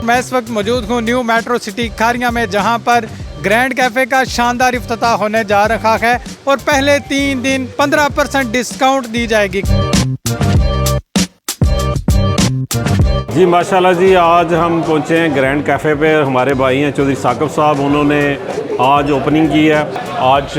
मैं इस वक्त मौजूद हूँ न्यू मेट्रो सिटी खारियां में, जहाँ पर ग्रैंड कैफ़े का शानदार इफ्तिताह होने जा रहा है और पहले 3 दिन 15% डिस्काउंट दी जाएगी। जी माशाल्लाह जी, आज हम पहुँचे हैं ग्रैंड कैफ़े पे। हमारे भाई हैं चौधरी साकिब साहब, उन्होंने आज ओपनिंग की है। आज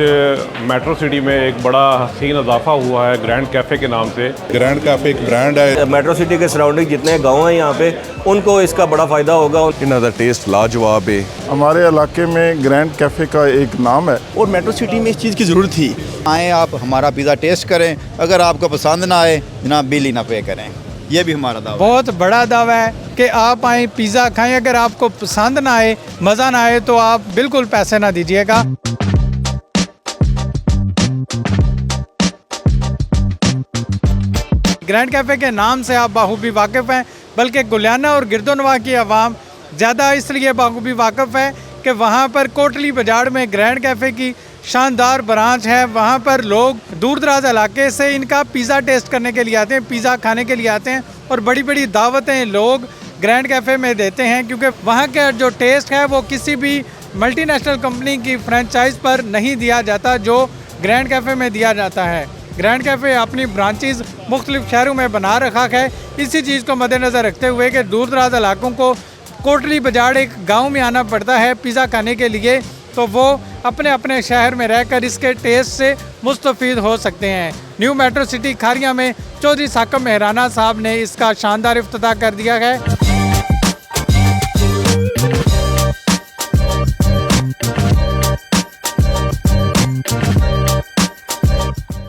मेट्रो सिटी में एक बड़ा हसीन इजाफा हुआ है ग्रैंड कैफ़े के नाम से। ग्रैंड कैफ़े एक ब्रांड है। मेट्रो सिटी के सराउंडिंग जितने गांव हैं यहाँ पे, उनको इसका बड़ा फ़ायदा होगा। इनका दा टेस्ट लाजवाब है। हमारे इलाके में ग्रैंड कैफ़े का एक नाम है और मेट्रो सिटी में इस चीज़ की ज़रूरत थी। आएँ आप हमारा पिज़्ज़ा टेस्ट करें, अगर आपको पसंद ना आए जनाब बिल ही ना पे करें। ये भी हमारा दावा, बहुत बड़ा दावा है कि आप आएँ पिज़्ज़ा खाएं, अगर आपको पसंद ना आए, मज़ा ना आए तो आप बिल्कुल पैसे ना दीजिएगा। ग्रैंड कैफ़े के नाम से आप बाखूबी वाकिफ़ हैं, बल्कि गुलियाना और गिरदोनवा की आवाम ज़्यादा इसलिए बाखूबी वाकिफ़ है कि वहाँ पर कोटली बाजार में ग्रैंड कैफ़े की शानदार ब्रांच है। वहाँ पर लोग दूर दराज इलाके से इनका पिज़्ज़ा टेस्ट करने के लिए आते हैं, पिज़्ज़ा खाने के लिए आते हैं और बड़ी बड़ी दावतें लोग ग्रैंड कैफ़े में देते हैं, क्योंकि वहाँ का जो टेस्ट है वो किसी भी मल्टीनेशनल कंपनी की फ्रेंचाइज पर नहीं दिया जाता जो ग्रैंड कैफ़े में दिया जाता है। ग्रैंड कैफ़े अपनी ब्रांचेज़ मुख्तलिफ शहरों में बना रखा है। इसी चीज़ को मद्देनज़र रखते हुए कि दूर दराज इलाकों को कोटली बाजार एक गांव में आना पड़ता है पिज़्ज़ा खाने के लिए, तो वो अपने अपने शहर में रहकर इसके टेस्ट से मुस्तफ़ीद हो सकते हैं। न्यू मेट्रो सिटी खारियां में चौधरी साकिब मेहराना साहब ने इसका शानदार इफ्तिताह कर दिया है।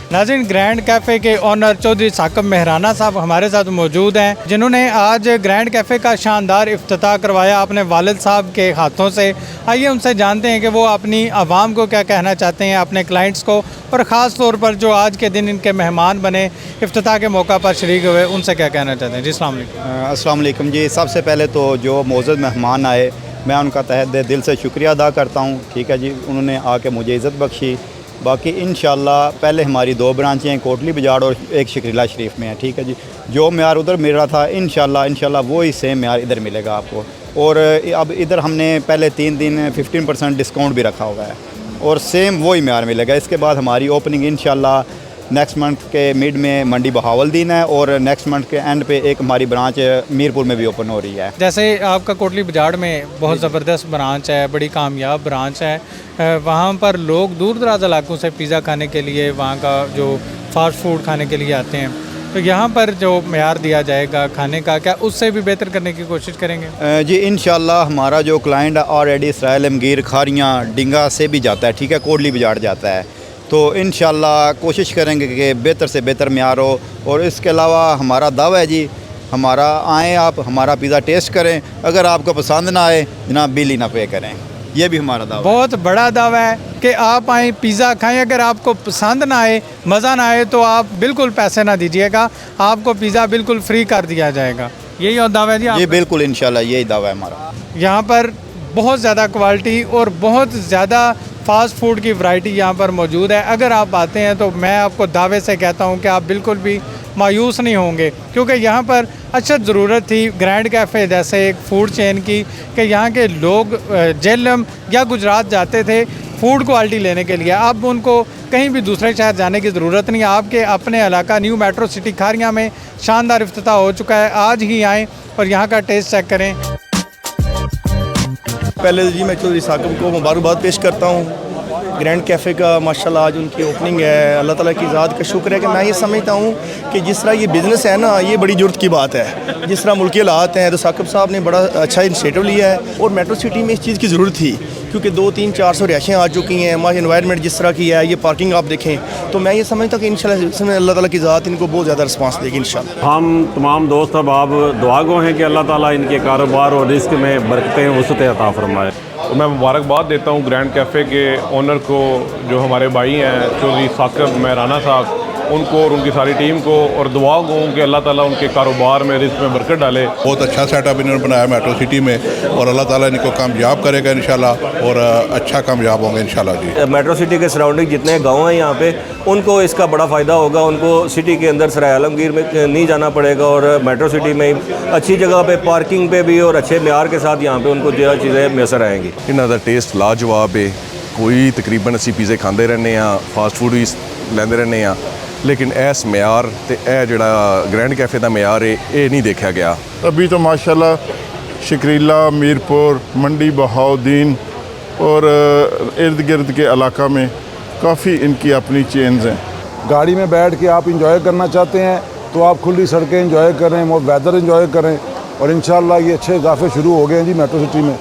नाज़रीन, ग्रैंड कैफ़े के ओनर चौधरी साकिब मेहराना साहब हमारे साथ मौजूद हैं, जिन्होंने आज ग्रैंड कैफ़े का शानदार इफ्तिताह करवाया अपने वालिद साहब के हाथों से। आइए उनसे जानते हैं कि वो अपनी आवाम को क्या कहना चाहते हैं, अपने क्लाइंट्स को, और ख़ास तौर पर जो आज के दिन इनके मेहमान बने, इफ्तिताह के मौका पर शरीक हुए, उनसे क्या कहना चाहते हैं। जी अस्सलाम वालेकुम जी। सबसे पहले तो जो मौजूद मेहमान आए, मैं उनका तहे दिल से शुक्रिया अदा करता हूँ। ठीक है जी, उन्होंने आके मुझे इज़्ज़त बख्शी। बाकी इंशाल्लाह पहले हमारी 2 ब्रांचें हैं, कोटली बाजार और एक शकरीला शरीफ में है। ठीक है जी, जो म्यार उधर मिल रहा था इंशाल्लाह वो ही सेम म्यार इधर मिलेगा आपको। और अब इधर हमने पहले 3 दिन 15% डिस्काउंट भी रखा हुआ है और सेम वही म्यार मिलेगा। इसके बाद हमारी ओपनिंग इंशाल्लाह नेक्स्ट मंथ के मिड में मंडी बहावलदीन है और नेक्स्ट मंथ के एंड पे एक हमारी ब्रांच मीरपुर में भी ओपन हो रही है। जैसे आपका कोटली बाजार में बहुत ज़बरदस्त ब्रांच है, बड़ी कामयाब ब्रांच है, वहाँ पर लोग दूर दराज इलाकों से पिज़्ज़ा खाने के लिए, वहाँ का जो फास्ट फूड खाने के लिए आते हैं, तो यहाँ पर जो मेयार दिया जाएगा खाने का, क्या उससे भी बेहतर करने की कोशिश करेंगे? जी इंशाल्लाह। हमारा जो क्लाइंट ऑलरेडी इसराइल मगीर खारियाँ डिंगा से भी जाता है, ठीक है, कोटली बाजार जाता है, तो इंशाल्लाह कोशिश करेंगे कि बेहतर से बेहतर मेयार हो। और इसके अलावा हमारा दावा है जी, हमारा आएँ आप हमारा पिज़्ज़ा टेस्ट करें, अगर आपको पसंद ना आए जनाब बिल ही ना पे करें। ये भी हमारा दावा, बहुत बड़ा दावा है कि आप आएँ पिज़्ज़ा खाएं, अगर आपको पसंद ना आए, मज़ा ना आए तो आप बिल्कुल पैसे ना दीजिएगा, आपको पिज़्ज़ा बिल्कुल फ्री कर दिया जाएगा। यही और दावा है जी? ये बिल्कुल इंशाल्लाह यही दावा है हमारा। यहाँ पर बहुत ज़्यादा क्वालिटी और बहुत ज़्यादा फ़ास्ट फूड की वैरायटी यहाँ पर मौजूद है। अगर आप आते हैं तो मैं आपको दावे से कहता हूँ कि आप बिल्कुल भी मायूस नहीं होंगे, क्योंकि यहाँ पर अशद ज़रूरत थी ग्रैंड कैफ़े जैसे एक फ़ूड चेन की कि यहाँ के लोग जेलम या गुजरात जाते थे फ़ूड क्वालिटी लेने के लिए। अब उनको कहीं भी दूसरे शहर जाने की ज़रूरत नहीं। आपके अपने इलाका न्यू मेट्रो सिटी खारियां में शानदार इफ्तिताह हो चुका है। आज ही आएँ और यहाँ का टेस्ट चेक करें। पहले जी मैं चौधरी साकिब को मुबारकबाद पेश करता हूँ। ग्रैंड कैफ़े का माशाल्लाह आज उनकी ओपनिंग है। अल्लाह ताला की ज़ात का शुक्र है कि मैं ये समझता हूँ कि जिस तरह ये बिज़नेस है ना, ये बड़ी ज़रूरत की बात है। जिस तरह मुल्की हालात हैं, तो साकिब साहब ने बड़ा अच्छा इनिशिएटिव लिया है और मेट्रो सिटी में इस चीज़ की ज़रूरत थी, क्योंकि 200-300-400 रिहायशें आ चुकी हैं। हमारी इन्वायरमेंट जिस तरह की है, ये पार्किंग आप देखें, तो मैं ये समझता हूँ कि इंशाल्लाह इसमें अल्लाह ताला की ज़ात इनको बहुत ज़्यादा रिस्पांस देगी इंशाल्लाह। हम तमाम दोस्त अब आप दुआ गो हैं कि अल्लाह ताला इनके कारोबार और रिस्क में बरकतें वसअतें अता फरमाए। तो मैं मुबारकबाद देता हूँ ग्रैंड कैफ़े के ओनर को, जो हमारे भाई हैं चौधरी साकिब मेहराना साहब, उनको और उनकी सारी टीम को, और दुआ गो कि अल्लाह ताला उनके कारोबार में, रिस्क में बरकत डाले। बहुत अच्छा सेटअप इन्होंने बनाया मेट्रो सिटी में, और अल्लाह ताला इनको कामयाब करेगा इंशाल्लाह, और अच्छा कामयाब होंगे इंशाल्लाह जी। मेट्रो सिटी के सराउंडिंग जितने गाँव हैं यहाँ पे, उनको इसका बड़ा फ़ायदा होगा। उनको सिटी के अंदर सराय आलमगीर में नहीं जाना पड़ेगा, और मेट्रो सिटी में अच्छी जगह पे पार्किंग पे भी और अच्छे म्यार के साथ यहाँ पे उनको जो चीज़ें मैसर आएंगी। इन्हों का टेस्ट लाजवाब है। कोई तकरीबन असी पीज़े खाते रहने, फास्ट फूड भी लेंदे रहने, लेकिन इस म्यार ते यह जिहड़ा ग्रैंड कैफे का म्यार है ये नहीं देखा गया। अभी तो माशाल्लाह शकरीला, मीरपुर, मंडी बहाउद्दीन और इर्द गिर्द के इलाका में काफ़ी इनकी अपनी चेन्स हैं। गाड़ी में बैठ के आप इंजॉय करना चाहते हैं तो आप खुली सड़कें इंजॉय करें, वेदर इंजॉय करें, और इंशाल्लाह ये अच्छे इजाफे शुरू हो गए हैं जी मेट्रो सिटी में।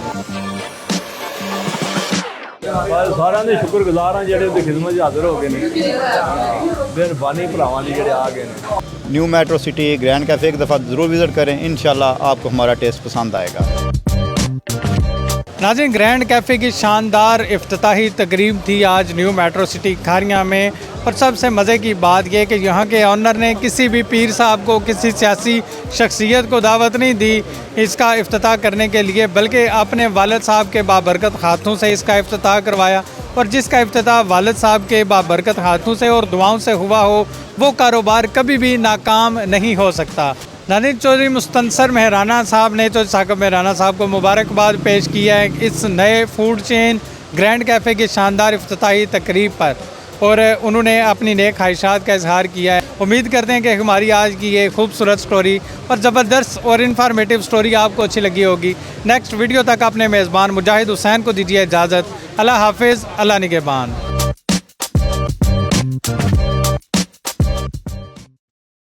सारा ने शुक्रगुजार हाँ जेडे उनकी खिदमत हाजिर हो गए ने, मेहरबानी भरावां दी जेडे आ गए ने। New metro city grand cafe एक दफ़ा ज़रूर विज़िट करें, इंशाल्लाह आपको हमारा टेस्ट पसंद आएगा। नाज़रीन, ग्रैंड कैफ़े की शानदार इफ्तिताही तकरीब थी आज न्यू मेट्रो सिटी खारियाँ में, और सबसे मज़े की बात यह कि यहाँ के ऑनर ने किसी भी पीर साहब को, किसी सियासी शख्सियत को दावत नहीं दी इसका इफ्तिताह करने के लिए, बल्कि अपने वालिद साहब के बाबरकत हाथों से इसका इफ्तिताह करवाया। और जिसका इफ्तिताह वालिद साहब के बाबरकत हाथों से और दुआओं से हुआ हो, वो कारोबार कभी भी नाकाम नहीं हो सकता। नाज़रीन, चौधरी मुस्तनसर मेहराना साहब ने चौधरी साकिब मेहराना साहब को मुबारकबाद पेश किया है इस नए फूड चेन ग्रैंड कैफ़े की शानदार इफ्तिताही तकरीब पर, और उन्होंने अपनी नेक ख्वाहिशात का इजहार किया है। उम्मीद करते हैं कि हमारी आज की ये खूबसूरत स्टोरी और ज़बरदस्त और इन्फॉर्मेटिव स्टोरी आपको अच्छी लगी होगी। नेक्स्ट वीडियो तक अपने मेज़बान मुजाहिद हुसैन को दीजिए इजाज़त। अल्लाह हाफिज़, अल्लाह निगहबान।